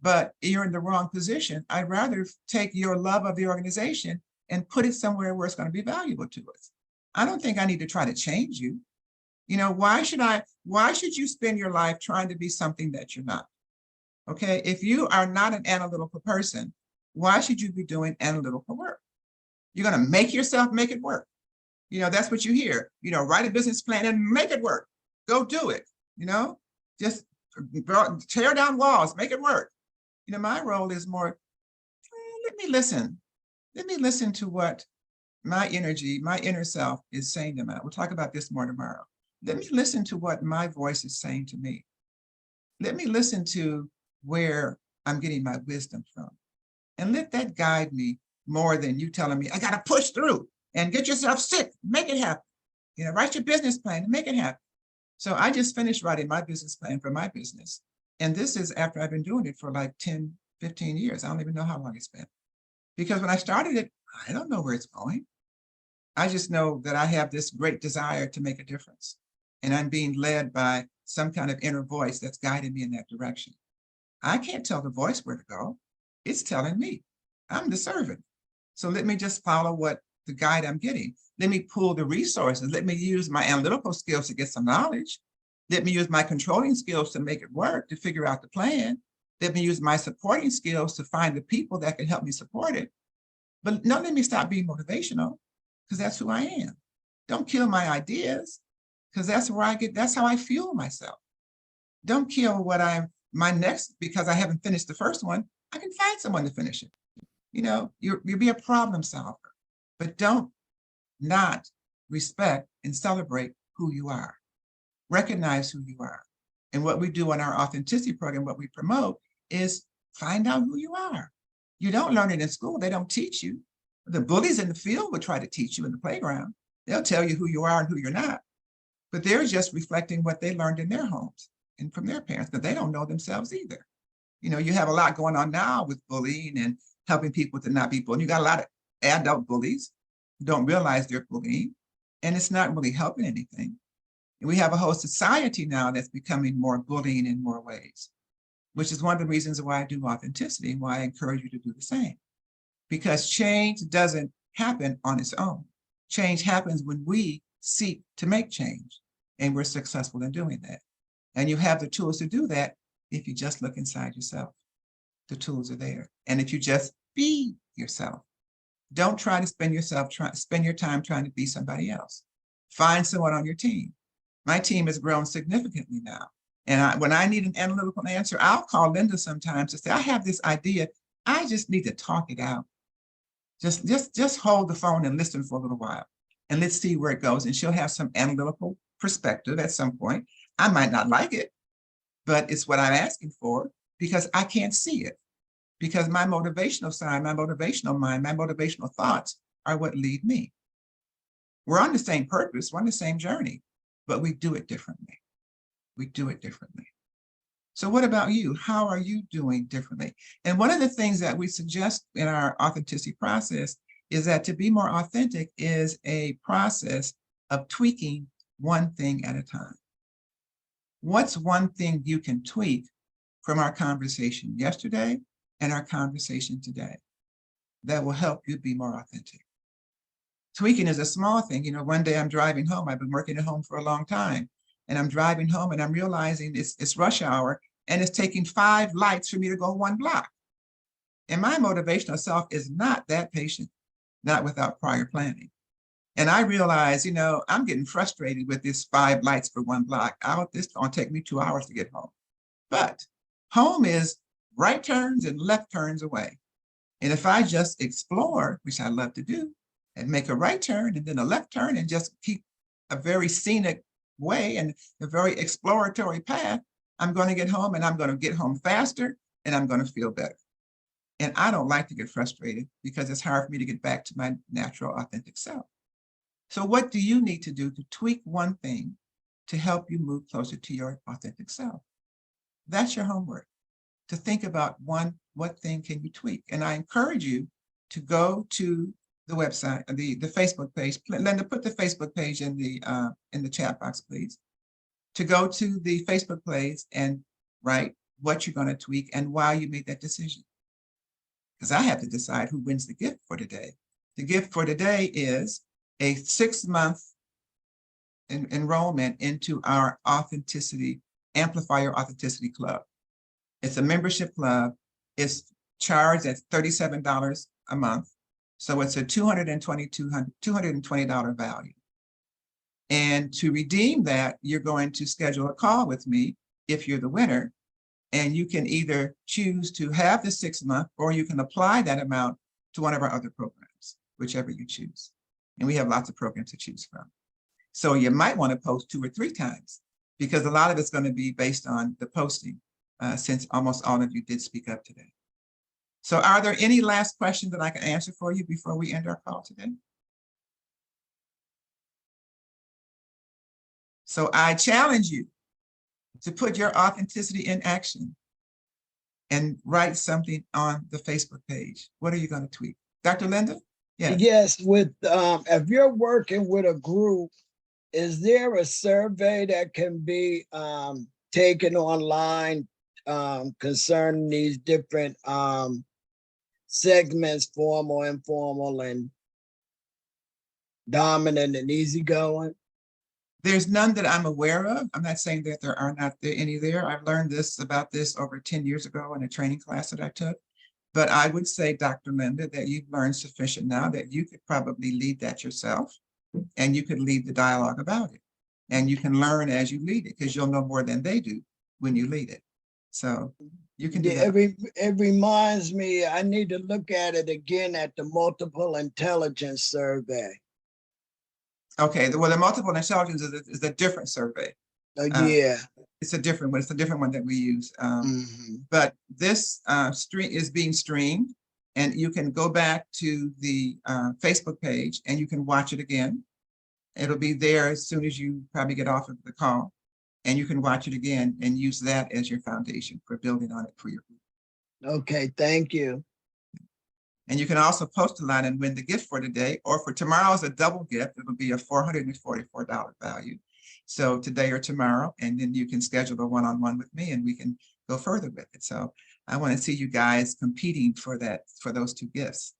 but you're in the wrong position, I'd rather take your love of the organization and put it somewhere where it's going to be valuable to us. I don't think I need to try to change you. Why should you spend your life trying to be something that you're not? Okay, if you are not an analytical person, why should you be doing analytical work? You're going to make yourself make it work. That's what you hear. Write a business plan and make it work. Go do it. Just tear down walls, make it work. My role is more, let me listen. Let me listen to what my energy, my inner self is saying to me. We'll talk about this more tomorrow. Let me listen to what my voice is saying to me. Let me listen to where I'm getting my wisdom from. And let that guide me more than you telling me, I got to push through and get yourself sick, make it happen. Write your business plan and make it happen. So I just finished writing my business plan for my business. And this is after I've been doing it for like 10, 15 years. I don't even know how long it's been. Because when I started it, I don't know where it's going. I just know that I have this great desire to make a difference. And I'm being led by some kind of inner voice that's guiding me in that direction. I can't tell the voice where to go. It's telling me. I'm the servant. So let me just follow what the guide I'm getting. Let me pull the resources. Let me use my analytical skills to get some knowledge. Let me use my controlling skills to make it work, to figure out the plan. Let me use my supporting skills to find the people that can help me support it. But don't let me stop being motivational, because that's who I am. Don't kill my ideas, because that's how I fuel myself. Don't kill my next, because I haven't finished the first one. I can find someone to finish it. You'll be a problem solver, but don't not respect and celebrate who you are. Recognize who you are. And what we do in our authenticity program, what we promote is find out who you are. You don't learn it in school. They don't teach you. The bullies in the field will try to teach you in the playground. They'll tell you who you are and who you're not. But they're just reflecting what they learned in their homes and from their parents, but they don't know themselves either. You have a lot going on now with bullying and helping people to not be bullied. You got a lot of adult bullies who don't realize they're bullying, and it's not really helping anything. And we have a whole society now that's becoming more bullying in more ways, which is one of the reasons why I do authenticity and why I encourage you to do the same. Because change doesn't happen on its own. Change happens when we seek to make change, and we're successful in doing that. And you have the tools to do that if you just look inside yourself. The tools are there. And if you just be yourself, don't try to spend your time trying to be somebody else. Find someone on your team. My team has grown significantly now. And when I need an analytical answer, I'll call Linda sometimes to say, I have this idea. I just need to talk it out. Just hold the phone and listen for a little while, and let's see where it goes. And she'll have some analytical perspective at some point. I might not like it, but it's what I'm asking for because I can't see it. because my motivational side, my motivational mind, my motivational thoughts are what lead me. We're on the same purpose, we're on the same journey, but we do it differently. We do it differently. So what about you? How are you doing differently? And one of the things that we suggest in our authenticity process is that to be more authentic is a process of tweaking one thing at a time. What's one thing you can tweak from our conversation yesterday and our conversation today that will help you be more authentic? Tweaking is a small thing. You know, one day I'm driving home. I've been working at home for a long time, and I'm driving home and I'm realizing it's rush hour and it's taking 5 lights for me to go 1 block. And my motivational self is not that patient, not without prior planning. And I realize, you know, I'm getting frustrated with this 5 lights for 1 block. This is going to take me 2 hours to get home. But home is right turns and left turns away. And if I just explore, which I love to do, and make a right turn and then a left turn and just keep a very scenic way and a very exploratory path, I'm going to get home, and I'm going to get home faster, and I'm going to feel better. And I don't like to get frustrated because it's hard for me to get back to my natural, authentic self. So what do you need to do to tweak one thing to help you move closer to your authentic self? That's your homework, to think about what thing can you tweak? And I encourage you to go to the website, the Facebook page. Linda, put the Facebook page in the chat box, please. To go to the Facebook page and write what you're going to tweak and why you made that decision. Because I have to decide who wins the gift for today. The gift for today is a 6-month enrollment into our Authenticity, Amplify Your Authenticity Club. It's a membership club. It's charged at $37 a month. So it's a $220 value. And to redeem that, you're going to schedule a call with me if you're the winner. And you can either choose to have the 6-month, or you can apply that amount to one of our other programs, whichever you choose. And we have lots of programs to choose from. So you might want to post 2 or 3 times, because a lot of it's going to be based on the posting, since almost all of you did speak up today. So are there any last questions that I can answer for you before we end our call today? So I challenge you to put your authenticity in action and write something on the Facebook page. What are you going to tweet? Dr. Linda? Yes. Yes, with if you're working with a group, is there a survey that can be taken online concerning these different segments, formal, informal, and dominant and easygoing? There's none that I'm aware of. I'm not saying that there are not any there. I've learned about this over 10 years ago in a training class that I took. But I would say, Dr. Linda, that you've learned sufficient now that you could probably lead that yourself, and you could lead the dialogue about it. And you can learn as you lead it, because you'll know more than they do when you lead it. So you can do that. It reminds me, I need to look at it again at the multiple intelligence survey. Okay, well, the multiple intelligence is a different survey. Yeah. It's a different one. It's a different one that we use. But this stream is being streamed, and you can go back to the Facebook page and you can watch it again. It'll be there as soon as you probably get off of the call, and you can watch it again and use that as your foundation for building on it for your group. Okay, thank you. And you can also post a line and win the gift for today, or for tomorrow's a double gift. It'll be a $444 value. So today or tomorrow, and then you can schedule a one-on-one with me and we can go further with it. So I want to see you guys competing for those 2 gifts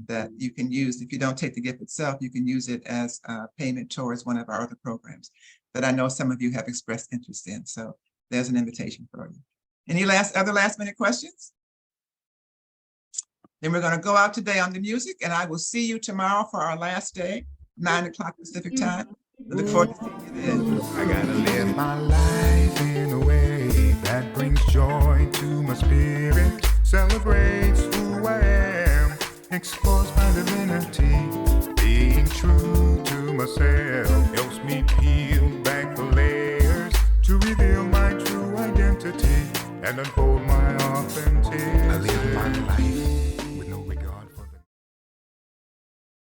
that you can use. If you don't take the gift itself, you can use it as payment towards one of our other programs that I know some of you have expressed interest in. So there's an invitation for you. Any other last minute questions? Then we're going to go out today on the music, and I will see you tomorrow for our last day, 9 o'clock Pacific time. I look forward to seeing you then. I gotta live my life in a way that brings joy to my spirit, celebrates who I am, explores my divinity, being true to myself, helps me peel back the layers to reveal my true identity and unfold